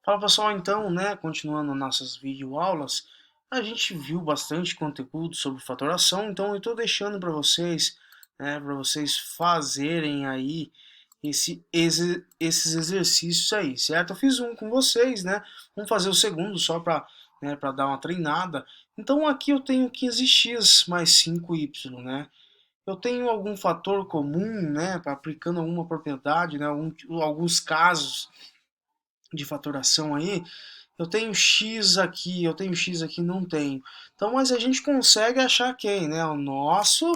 Fala pessoal, então, né, continuando nossas videoaulas, a gente viu bastante conteúdo sobre fatoração, então eu estou deixando para vocês, né, para vocês fazerem aí esses exercícios aí, certo? Eu fiz um com vocês, né? Vamos fazer o segundo só para, né, para dar uma treinada. Então aqui eu tenho 15x mais 5y, né? Eu tenho algum fator comum, né, aplicando alguma propriedade, né, alguns casos de fatoração aí, eu tenho x aqui, eu tenho x aqui, não tenho. Então, mas a gente consegue achar quem, né? O nosso,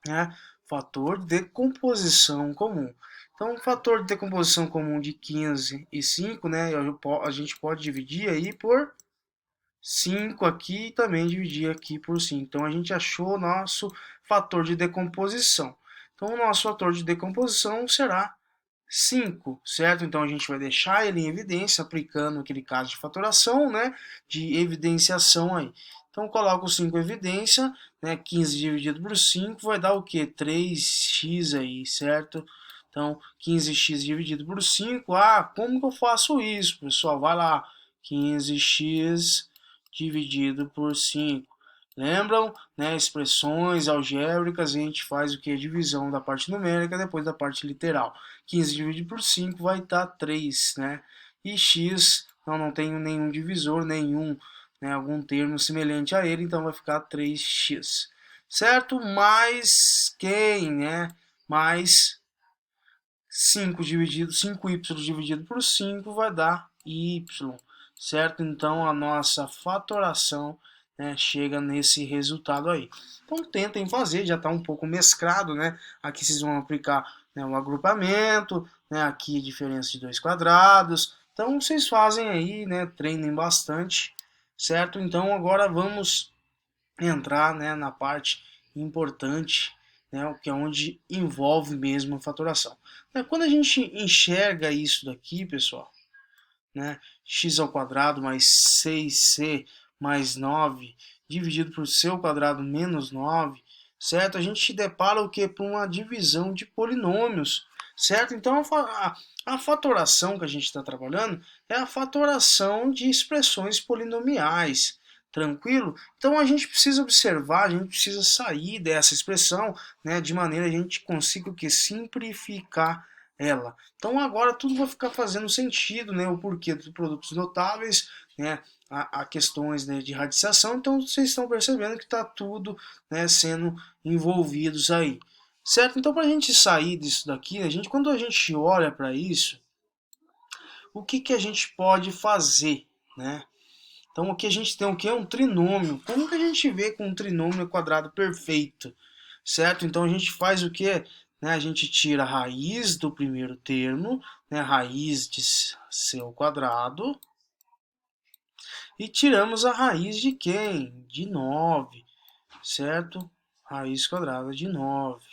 né, fator de decomposição comum. Então, o fator de decomposição comum de 15 e 5, né, a gente pode dividir aí por 5 aqui e também dividir aqui por 5. Então, a gente achou o nosso fator de decomposição. Então, o nosso fator de decomposição será 5, certo? Então a gente vai deixar ele em evidência, aplicando aquele caso de fatoração, né? De evidenciação aí. Então coloco o 5 em evidência, né? 15 dividido por 5 vai dar o quê? 3x aí, certo? Então 15x dividido por 5, como que eu faço isso, pessoal? Vai lá, 15x dividido por 5. Lembram, né, expressões algébricas, a gente faz o que? Divisão da parte numérica depois da parte literal. 15 dividido por 5 vai dar 3, né? E x, não tenho nenhum divisor, nenhum, né, algum termo semelhante a ele, então vai ficar 3x. Certo? Mais quem, né? Mais 5y dividido por 5 vai dar y, certo? Então a nossa fatoração, né, chega nesse resultado aí. Então tentem fazer, já está um pouco mesclado, né? Aqui vocês vão aplicar, né, um agrupamento, né, aqui diferença de dois quadrados. Então vocês fazem aí, né, treinem bastante, certo? Então agora vamos entrar, né, na parte importante, né, que é onde envolve mesmo a faturação. Quando a gente enxerga isso daqui, pessoal, né, x ao quadrado mais 6c mais 9 dividido por c ao quadrado menos 9, certo? A gente depara o que? Para uma divisão de polinômios, certo? Então a fatoração que a gente está trabalhando é a fatoração de expressões polinomiais, tranquilo? Então a gente precisa observar, a gente precisa sair dessa expressão, né, de maneira a gente consiga o que? Simplificar ela. Então agora tudo vai ficar fazendo sentido, né? O porquê dos produtos notáveis, né? A questões, né, de radiciação. Então vocês estão percebendo que está tudo, né, sendo envolvidos aí, certo? Então para a gente sair disso daqui, quando a gente olha para isso, o que que a gente pode fazer, né? Então aqui a gente tem o que? Um trinômio. Como que a gente vê com um trinômio quadrado perfeito? Certo? Então a gente faz o que? Né? A gente tira a raiz do primeiro termo, né? Raiz de c ao quadrado, e tiramos a raiz de quem? De 9, certo? Raiz quadrada de 9.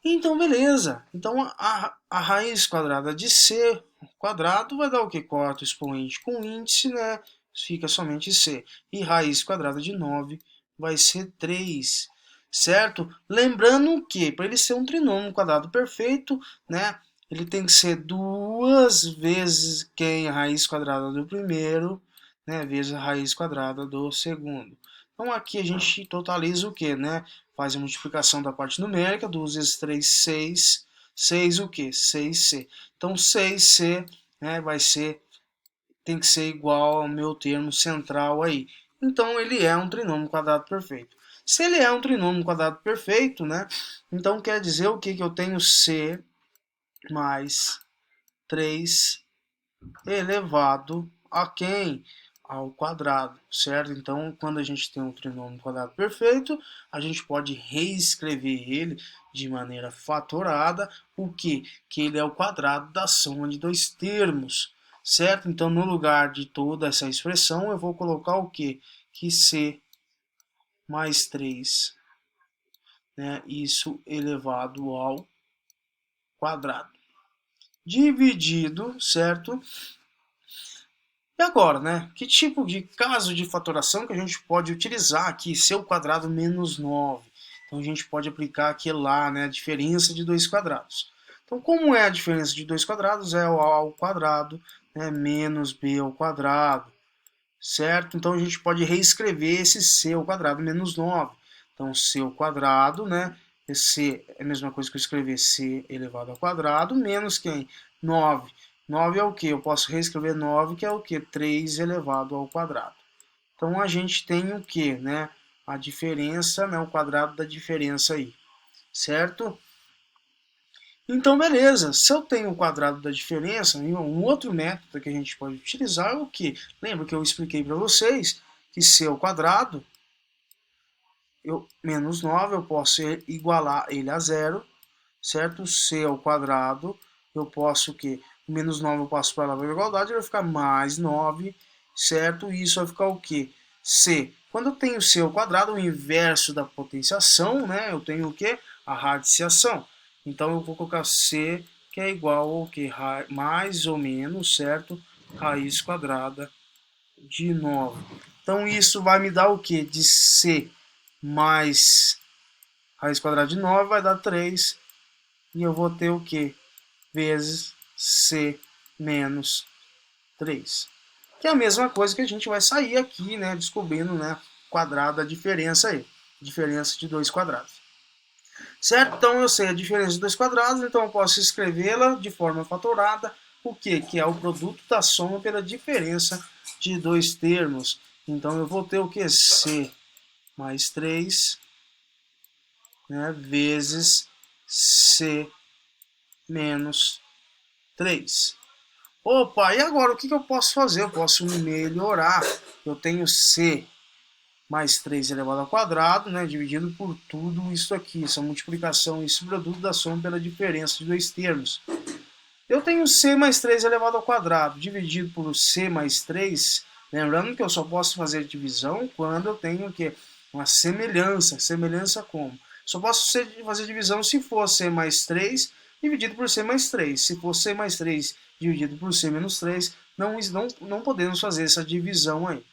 Então, beleza. Então, a raiz quadrada de c quadrado vai dar o que? Corta o expoente com índice, né? Fica somente c. E raiz quadrada de 9 vai ser 3, certo? Lembrando que, para ele ser um trinômio quadrado perfeito, né? Ele tem que ser duas vezes quem? A raiz quadrada do primeiro, né? Vezes a raiz quadrada do segundo. Então, aqui a gente totaliza o que, né? Faz a multiplicação da parte numérica, 2 vezes 3, 6. 6 o quê? 6c. Então 6c, né, tem que ser igual ao meu termo central aí. Então ele é um trinômio quadrado perfeito. Se ele é um trinômio quadrado perfeito, né, então quer dizer o que? Que eu tenho c mais 3 elevado a quem? Ao quadrado, certo? Então, quando a gente tem um trinômio quadrado perfeito, a gente pode reescrever ele de maneira fatorada, o que? Que ele é o quadrado da soma de dois termos, certo? Então, no lugar de toda essa expressão, eu vou colocar o que? Que c mais 3, né? Isso elevado ao quadrado. Dividido, certo? E agora, né? Que tipo de caso de fatoração que a gente pode utilizar aqui? C ao quadrado menos 9. Então a gente pode aplicar aqui lá, né? A diferença de dois quadrados. Então, como é a diferença de dois quadrados? É o a ao quadrado, né, menos b ao quadrado, certo? Então, a gente pode reescrever esse c ao quadrado menos 9. Então, c ao quadrado, né? Esse é a mesma coisa que eu escrever c elevado ao quadrado, menos quem? 9. 9 é o que? Eu posso reescrever 9, que é o que? 3 elevado ao quadrado. Então, a gente tem o que, né? A diferença, né? O quadrado da diferença aí, certo? Então, beleza. Se eu tenho o quadrado da diferença, um outro método que a gente pode utilizar é o que? Lembra que eu expliquei para vocês que c ao quadrado, menos 9, eu posso igualar ele a zero, certo? C ao quadrado, eu posso o quê? O menos 9 eu passo para lá para a igualdade, ele vai ficar mais 9, certo? E isso vai ficar o quê? C. Quando eu tenho C ao quadrado, o inverso da potenciação, né? Eu tenho o quê? A radiciação. Então eu vou colocar C, que é igual ao quê? Mais ou menos, certo? Raiz quadrada de 9. Então isso vai me dar o quê? De C mais raiz quadrada de 9 vai dar 3. E eu vou ter o quê? Vezes C menos 3. Que é a mesma coisa que a gente vai sair aqui, né? Descobrindo, né? Quadrado da diferença aí. Diferença de dois quadrados. Certo? Então eu sei a diferença de dois quadrados, então eu posso escrevê-la de forma fatorada. O que? Que é o produto da soma pela diferença de dois termos. Então eu vou ter o que? C mais 3, né? Vezes C menos 3. Opa, e agora o que eu posso fazer? Eu posso melhorar. Eu tenho C mais 3 elevado ao quadrado, né, dividido por tudo isso aqui, essa multiplicação, esse produto da soma pela diferença de dois termos. Eu tenho C mais 3 elevado ao quadrado, dividido por C mais 3, lembrando que eu só posso fazer divisão quando eu tenho o quê? Uma semelhança. Semelhança como? Só posso fazer divisão se for C mais 3 dividido por C mais 3. Se for C mais 3 dividido por C menos 3, não podemos fazer essa divisão aí.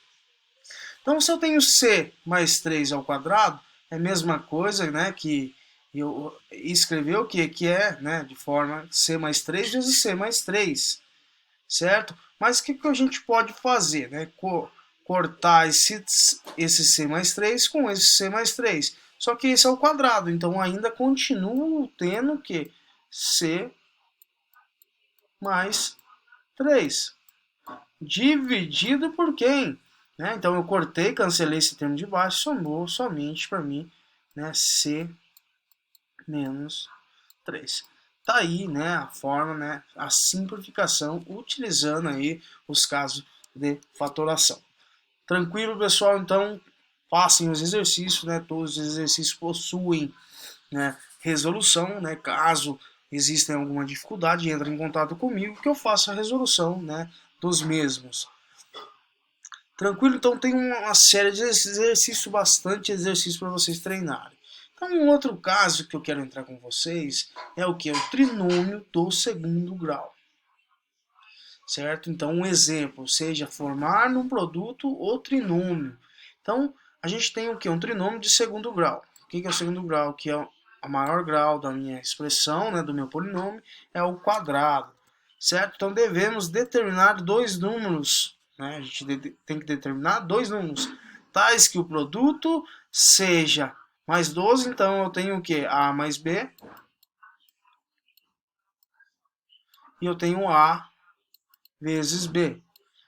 Então, se eu tenho C mais 3 ao quadrado, é a mesma coisa, né, que eu escrever o que? Que é, né, de forma C mais 3 vezes C mais 3, certo? Mas o que a gente pode fazer, né? Cortar esse C mais 3 com esse C mais 3. Só que esse é o quadrado, então ainda continuo tendo que C mais 3. Dividido por quem? Né? Então eu cortei, cancelei esse termo de baixo, somou somente para mim, né, C menos 3. Tá aí, né, a forma, né, a simplificação utilizando aí os casos de fatoração. Tranquilo, pessoal? Então façam os exercícios, né? Todos os exercícios possuem, né, resolução, né? Caso exista alguma dificuldade, entra em contato comigo que eu faço a resolução, né, dos mesmos. Tranquilo? Então tem uma série de exercícios, bastante exercício para vocês treinarem. Então um outro caso que eu quero entrar com vocês é o que? O trinômio do segundo grau. Certo? Então um exemplo, seja formar num produto o trinômio. Então a gente tem o que? Um trinômio de segundo grau. O que é o segundo grau? Que é o maior grau da minha expressão, né, do meu polinômio, é o quadrado. Certo? Então devemos determinar dois números, né? A gente tem que determinar dois números, tais que o produto seja mais 12, então eu tenho o que? A mais B, e eu tenho A vezes B,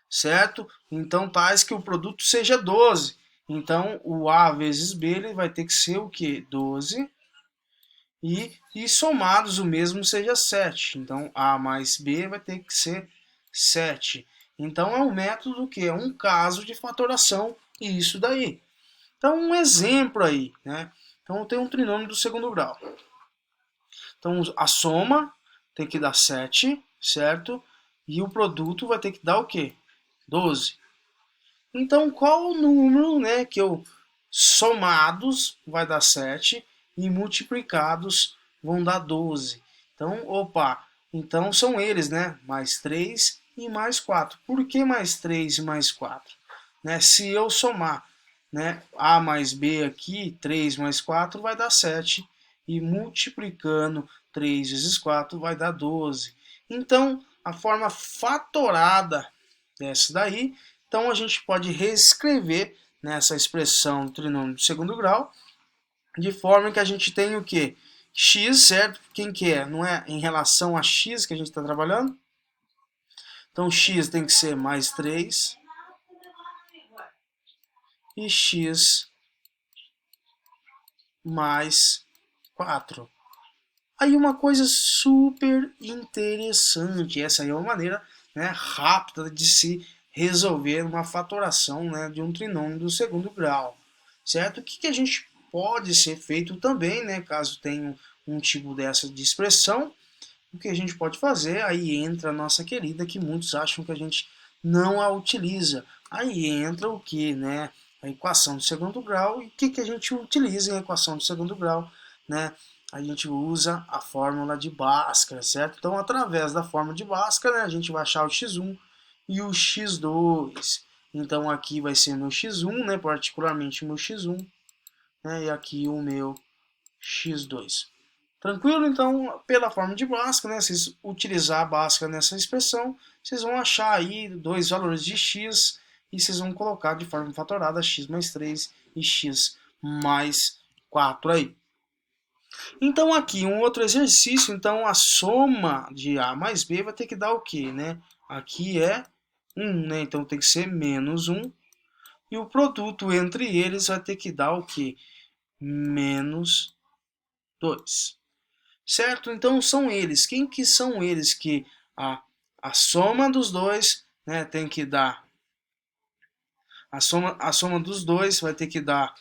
certo? Então tais que o produto seja 12. Então o A vezes B ele vai ter que ser o que? 12. E somados o mesmo seja 7. Então A mais B vai ter que ser 7. Então é um método que é um caso de fatoração e isso daí. Então um exemplo aí, né? Então tem um trinômio do segundo grau. Então a soma tem que dar 7, certo? E o produto vai ter que dar o quê? 12. Então qual o número, né, que eu somados vai dar 7 e multiplicados vão dar 12. Então, opa, então são eles, né? Mais 3 e mais 4. Por que mais 3 e mais 4? Né? Se eu somar, né, A mais B aqui, 3 mais 4 vai dar 7. E multiplicando 3 vezes 4 vai dar 12. Então, a forma fatorada dessa daí, então a gente pode reescrever nessa expressão do trinômio de segundo grau, de forma que a gente tem o quê? X, certo? Quem que é? Não é em relação a x que a gente está trabalhando? Então, x tem que ser mais 3 e x mais 4. Aí uma coisa super interessante, essa aí é uma maneira, né, rápida de se resolver uma fatoração, né, de um trinômio do segundo grau, certo? O que a gente pode ser feito também, né, caso tenha um tipo dessa de expressão, o que a gente pode fazer, aí entra a nossa querida, que muitos acham que a gente não a utiliza. Aí entra o que, né? A equação de segundo grau. E o que a gente utiliza em equação de segundo grau, né? A gente usa a fórmula de Bhaskara, certo? Então, através da fórmula de Bhaskara, né, a gente vai achar o x1 e o x2. Então, aqui vai ser meu x1, né, particularmente o meu x1, né, e aqui o meu x2. Tranquilo? Então, pela forma de Bhaskara, né, vocês utilizar a Bhaskara nessa expressão, vocês vão achar aí dois valores de x e vocês vão colocar de forma fatorada x mais 3 e x mais 4 aí. Então aqui um outro exercício, então a soma de A mais B vai ter que dar o quê, né? Aqui é 1, né? Então tem que ser menos 1. E o produto entre eles vai ter que dar o quê? Menos 2. Certo? Então são eles. Quem que são eles que a soma dos dois, né, tem que dar... A soma dos dois vai ter que dar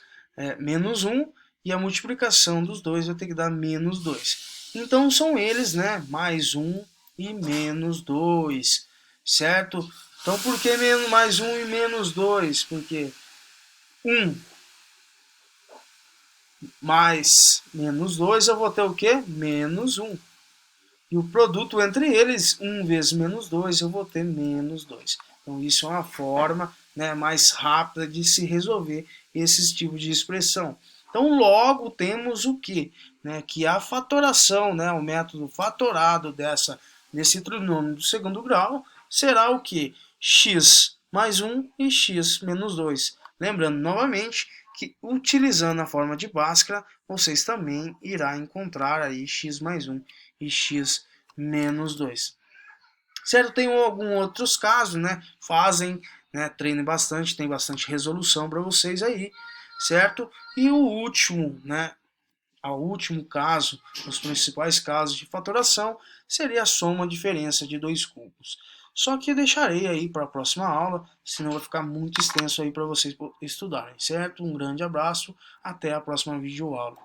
menos 1 e a multiplicação dos dois vai ter que dar menos 2. Então são eles, né, mais 1 e menos 2, certo? Então por que mais 1 e menos 2? Porque 1 mais menos 2 eu vou ter o quê? Menos 1. E o produto entre eles, 1 vezes menos 2, eu vou ter menos 2. Então isso é uma forma, né, mais rápida de se resolver esses tipos de expressão. Então logo temos o que? Né, que a fatoração, né, o método fatorado desse trinômio do segundo grau será o que? X mais 1 e x menos 2. Lembrando novamente que utilizando a forma de Bhaskara, vocês também irá encontrar aí x mais 1 e x menos 2. Certo? Tem alguns outros casos, né? Fazem, né? Treinem bastante, tem bastante resolução para vocês aí, certo? E o último, né? O último caso, os principais casos de fatoração, seria a soma-diferença de dois cubos. Só que eu deixarei aí para a próxima aula, senão vai ficar muito extenso aí para vocês estudarem, certo? Um grande abraço, até a próxima videoaula.